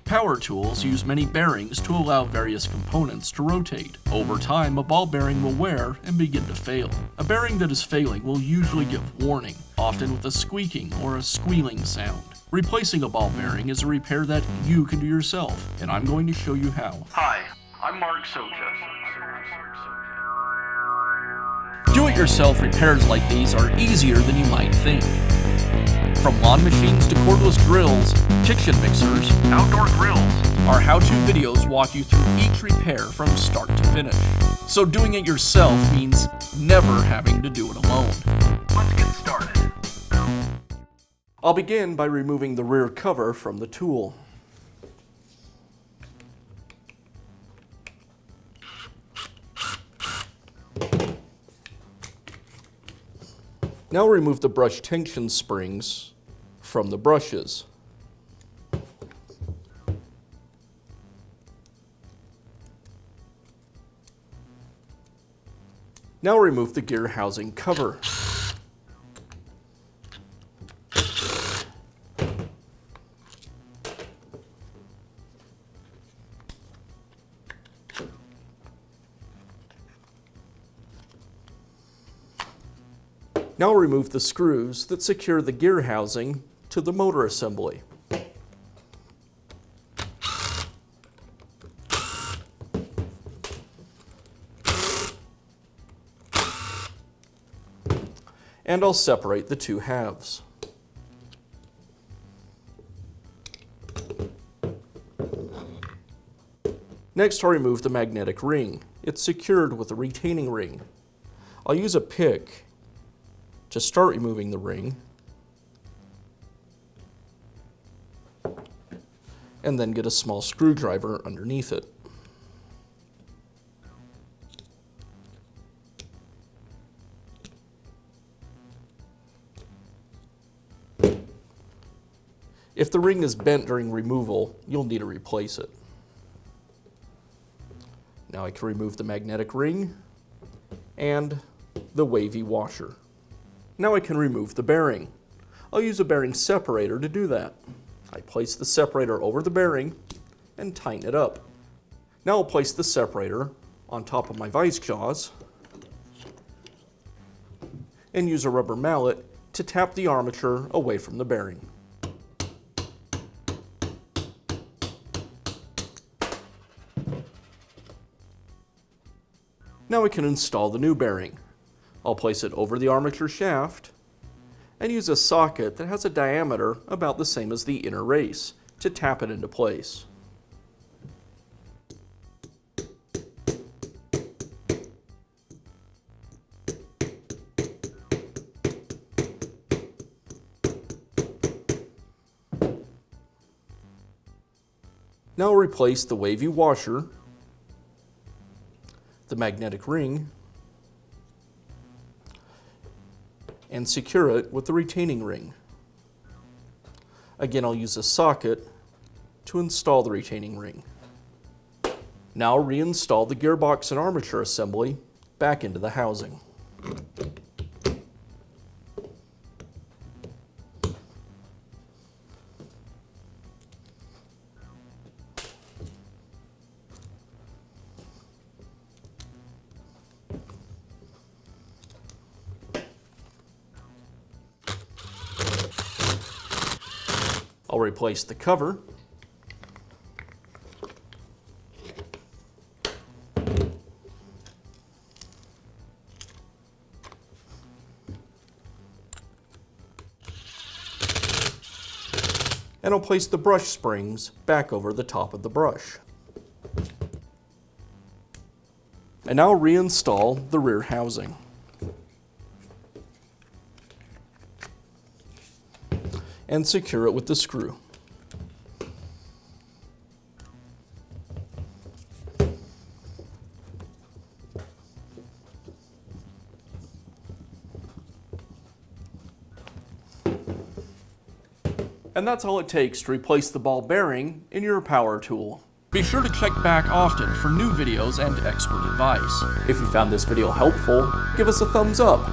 Power tools use many bearings to allow various components to rotate. Over time, a ball bearing will wear and begin to fail. A bearing that is failing will usually give warning, often with a squeaking or a squealing sound. Replacing a ball bearing is a repair that you can do yourself, and I'm going to show you how. Hi, I'm Mark Socha. Do-it-yourself repairs like these are easier than you might think. From lawn machines to cordless drills, kitchen mixers, Outdoor grills. our how-to videos walk you through each repair from start to finish. So doing it yourself means never having to do it alone. Let's get started. I'll begin by removing the rear cover from the tool. Now remove the brush tension springs from the brushes. Now remove the gear housing cover. Now remove the screws that secure the gear housing to the motor assembly. And I'll separate the two halves. Next, I'll remove the magnetic ring. It's secured with a retaining ring. I'll use a pick to start removing the ring, and then get a small screwdriver underneath it. If the ring is bent during removal, you'll need to replace it. Now I can remove the magnetic ring and the wavy washer. Now I can remove the bearing. I'll use a bearing separator to do that. I place the separator over the bearing and tighten it up. Now I'll place the separator on top of my vise jaws and use a rubber mallet to tap the armature away from the bearing. Now we can install the new bearing. I'll place it over the armature shaft and use a socket that has a diameter about the same as the inner race to tap it into place. Now I'll replace the wavy washer, the magnetic ring, and secure it with the retaining ring. Again, I'll use a socket to install the retaining ring. Now I'll reinstall the gearbox and armature assembly back into the housing. I'll replace the cover. And I'll place the brush springs back over the top of the brush. And now I'll reinstall the rear housing. And secure it with the screw. And that's all it takes to replace the ball bearing in your power tool. Be sure to check back often for new videos and expert advice. If you found this video helpful, give us a thumbs up